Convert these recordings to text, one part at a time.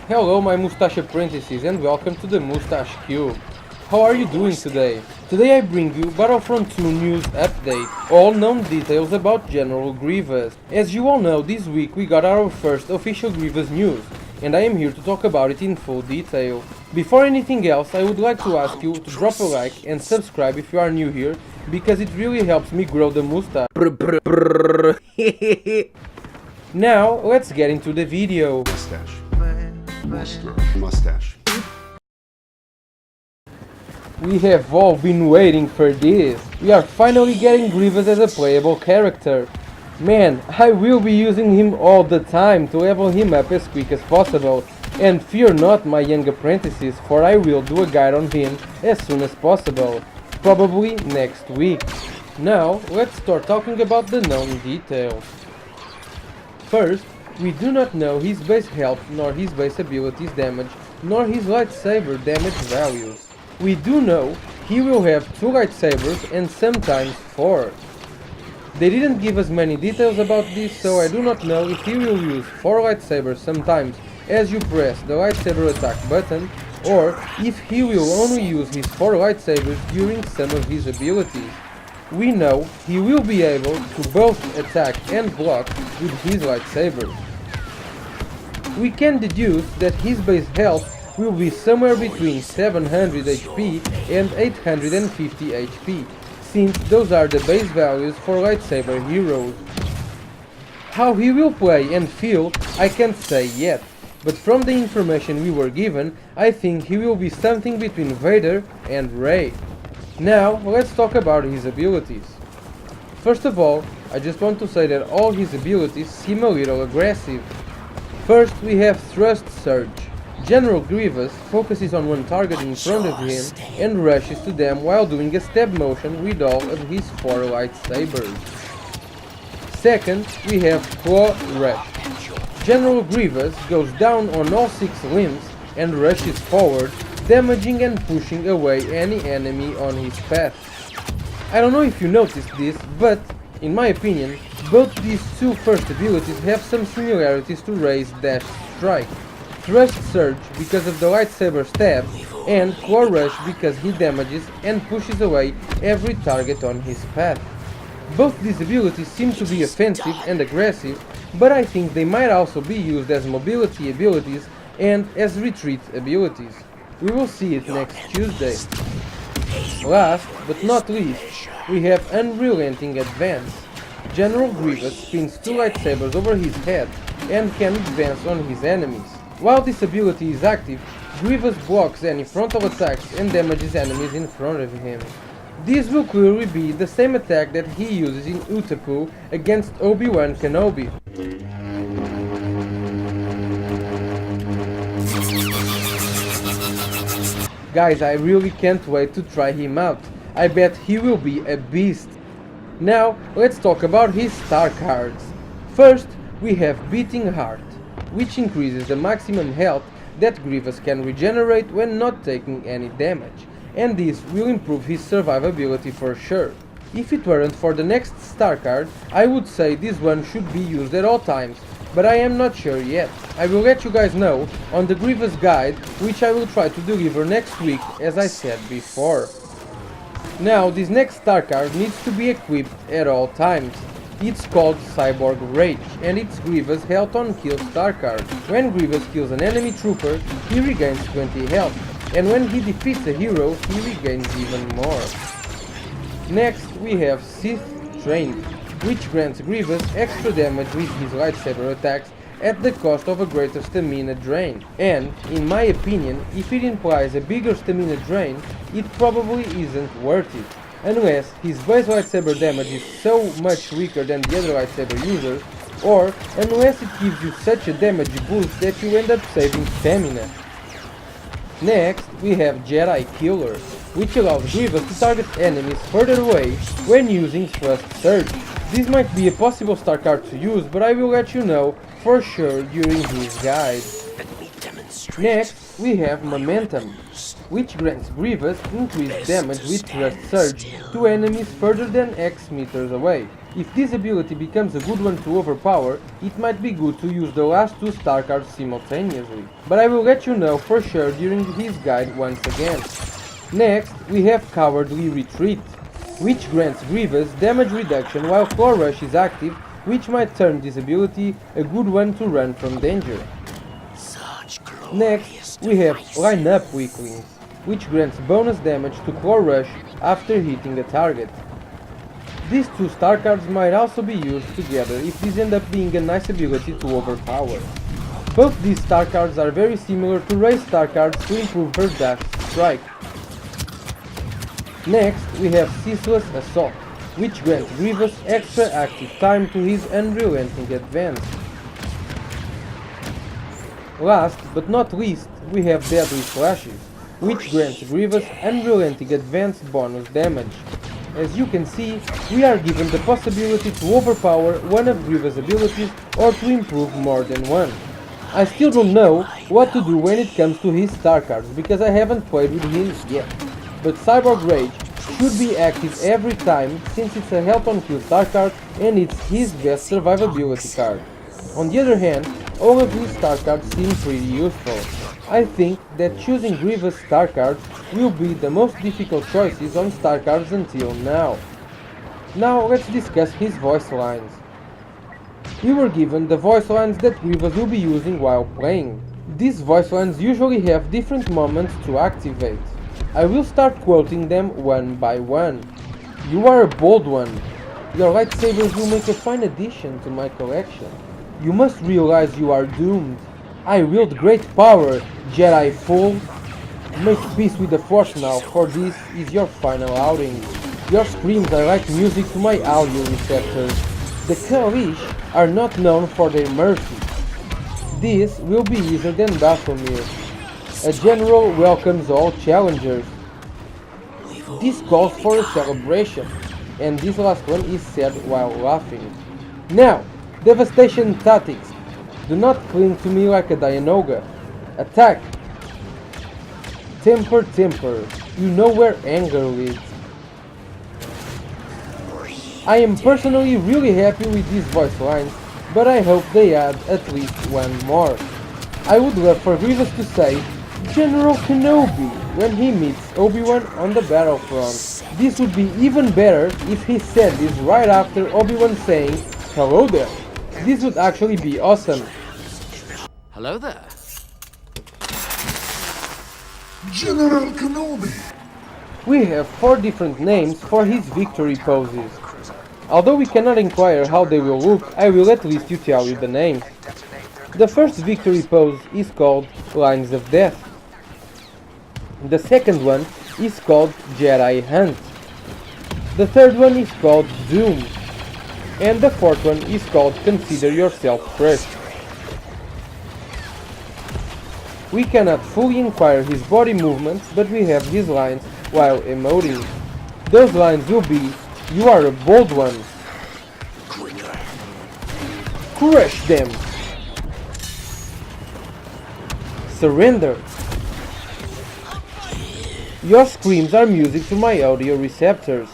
Hello my Moustache apprentices and welcome to the Moustache Cube. How are you doing today? Today I bring you Battlefront 2 news update, all known details about General Grievous. As you all know, this week we got our first official Grievous news, and I am here to talk about it in full detail. Before anything else, I would like to ask you to drop a like and subscribe if you are new here, because it really helps me grow the Moustache. Now, let's get into the video. Moustache. We have all been waiting for this. We are finally getting Grievous as a playable character. Man, I will be using him all the time to level him up as quick as possible. And fear not, my young apprentices, for I will do a guide on him as soon as possible. Probably next week. Now, let's start talking about the known details. First, we do not know his base health, nor his base abilities damage, nor his lightsaber damage values. We do know he will have 2 lightsabers and sometimes 4. They didn't give us many details about this, so I do not know if he will use 4 lightsabers sometimes as you press the lightsaber attack button, or if he will only use his 4 lightsabers during some of his abilities. We know he will be able to both attack and block with his lightsaber. We can deduce that his base health will be somewhere between 700 HP and 850 HP, since those are the base values for lightsaber heroes. How he will play and feel I can't say yet, but from the information we were given, I think he will be something between Vader and Rey. Now, let's talk about his abilities. First of all, I just want to say that all his abilities seem a little aggressive. First, we have Thrust Surge. General Grievous focuses on one target in front of him and rushes to them while doing a stab motion with all of his 4 lightsabers. Second, we have Claw Rush. General Grievous goes down on all 6 limbs and rushes forward, damaging and pushing away any enemy on his path. I don't know if you noticed this, but, in my opinion, both these 2 first abilities have some similarities to Rey's Dash Strike. Thrust Surge because of the lightsaber stab, and Claw Rush because he damages and pushes away every target on his path. Both these abilities seem to be offensive and aggressive, but I think they might also be used as mobility abilities and as retreat abilities. We will see it next Tuesday. Last but not least, we have Unrelenting Advance. General Grievous spins 2 lightsabers over his head and can advance on his enemies. While this ability is active, Grievous blocks any frontal attacks and damages enemies in front of him. This will clearly be the same attack that he uses in Utapu against Obi-Wan Kenobi. Guys, I really can't wait to try him out. I bet he will be a beast. Now, let's talk about his star cards. First, we have Beating Heart, which increases the maximum health that Grievous can regenerate when not taking any damage, and this will improve his survivability for sure. If it weren't for the next star card, I would say this one should be used at all times, but I am not sure yet. I will let you guys know on the Grievous guide, which I will try to deliver next week as I said before. Now, this next star card needs to be equipped at all times. It's called Cyborg Rage, and it's Grievous health on kill star card. When Grievous kills an enemy trooper, he regains 20 health, and when he defeats a hero, he regains even more. Next, we have Sith Trained, which grants Grievous extra damage with his lightsaber attacks at the cost of a greater stamina drain. And, in my opinion, if it implies a bigger stamina drain, it probably isn't worth it. Unless his base lightsaber damage is so much weaker than the other lightsaber users, or unless it gives you such a damage boost that you end up saving stamina. Next, we have Jedi Killer, which allows Grievous to target enemies further away when using Thrust Surge. This might be a possible star card to use, but I will let you know for sure during his guide. Next, we have Momentum, which grants Grievous increased damage with Thrust Surge to enemies further than X meters away. If this ability becomes a good one to overpower, it might be good to use the last two star cards simultaneously, but I will let you know for sure during his guide once again. Next, we have Cowardly Retreat, which grants Grievous damage reduction while Claw Rush is active, which might turn this ability a good one to run from danger. Next, we have Line Up Weaklings, which grants bonus damage to Claw Rush after hitting a target. These two star cards might also be used together if these end up being a nice ability to overpower. Both these star cards are very similar to Ray's star cards to improve her dash strike. Next, we have Ceaseless Assault, which grants Grievous extra active time to his unrelenting advance. Last but not least, we have Deadly Slashes, which grants Grievous unrelenting advance bonus damage. As you can see, we are given the possibility to overpower one of Grievous' abilities or to improve more than one. I still don't know what to do when it comes to his star cards because I haven't played with him yet. But Cyborg Rage should be active every time since it's a Help on Kill star card and it's his best survivability card. On the other hand, all of these star cards seem pretty useful. I think that choosing Grievous star cards will be the most difficult choices on star cards until now. Now let's discuss his voice lines. We were given the voice lines that Grievous will be using while playing. These voice lines usually have different moments to activate. I will start quoting them one by one. You are a bold one. Your lightsabers will make a fine addition to my collection. You must realize you are doomed. I wield great power, Jedi fool. Make peace with the Force now, for this is your final outing. Your screams are like music to my audio receptors. The Kalish are not known for their mercy. This will be easier than Dathomir. A general welcomes all challengers. This calls for a celebration, and this last one is said while laughing. Now, Devastation Tactics. Do not cling to me like a Dianoga. Attack! Temper, temper. You know where anger leads. I am personally really happy with these voice lines, but I hope they add at least one more. I would love for Grievous to say, General Kenobi, when he meets Obi-Wan on the Battlefront. This would be even better if he said this right after Obi-Wan saying, hello there. This would actually be awesome. Hello there. General Kenobi! We have 4 different names for his victory poses. Although we cannot inquire how they will look, I will at least tell you the names. The first victory pose is called Lines of Death. The second one is called Jedi Hunt. The third one is called Doom. And the fourth one is called Consider Yourself Crushed. We cannot fully inquire his body movements, but we have his lines while emoting. Those lines will be, you are a bold one. Crush them. Surrender. Your screams are music to my audio receptors.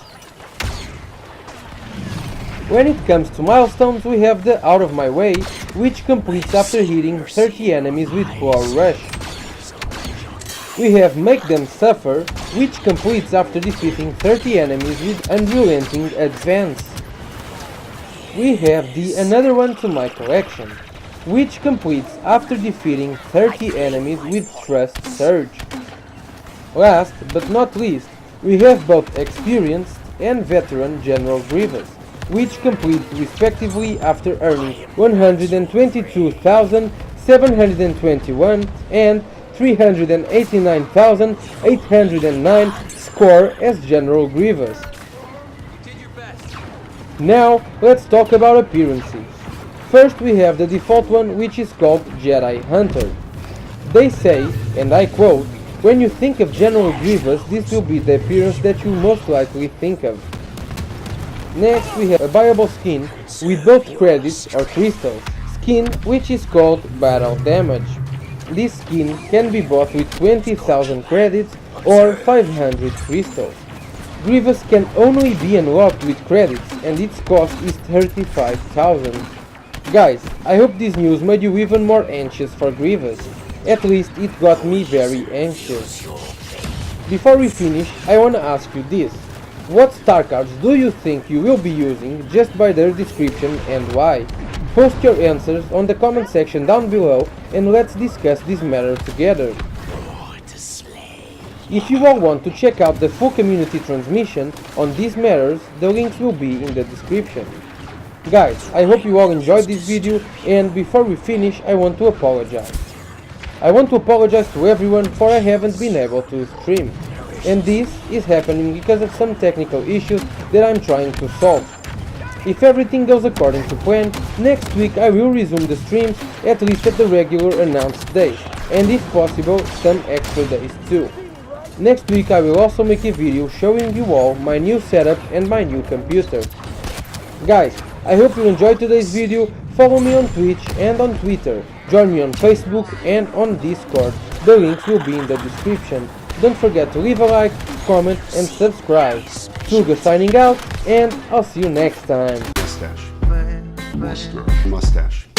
When it comes to milestones, we have the Out of My Way, which completes after hitting 30 enemies with Claw Rush. We have Make Them Suffer, which completes after defeating 30 enemies with Unrelenting Advance. We have the Another One to My Collection, which completes after defeating 30 enemies with Trust Surge. Last but not least, we have both Experienced and Veteran General Grievous, which complete respectively after earning 122,721 and 389,809 score as General Grievous. Now, let's talk about appearances. First we have the default one, which is called Jedi Hunter. They say, and I quote, when you think of General Grievous, this will be the appearance that you most likely think of. Next we have a buyable skin with both credits or crystals. Skin which is called Battle Damage. This skin can be bought with 20,000 credits or 500 crystals. Grievous can only be unlocked with credits and its cost is 35,000. Guys, I hope this news made you even more anxious for Grievous. At least it got me very anxious. Before we finish, I wanna ask you this. What star cards do you think you will be using just by their description and why? Post your answers on the comment section down below and let's discuss this matter together. If you all want to check out the full community transmission on these matters, the links will be in the description. Guys, I hope you all enjoyed this video and before we finish I want to apologize. I want to apologize to everyone for I haven't been able to stream. And this is happening because of some technical issues that I'm trying to solve. If everything goes according to plan, next week I will resume the streams at least at the regular announced days, and if possible some extra days too. Next week I will also make a video showing you all my new setup and my new computer. Guys, I hope you enjoyed today's video. Follow me on Twitch and on Twitter. Join me on Facebook and on Discord. The links will be in the description. Don't forget to leave a like, comment and subscribe. Suga signing out and I'll see you next time. Mustache. Mustache.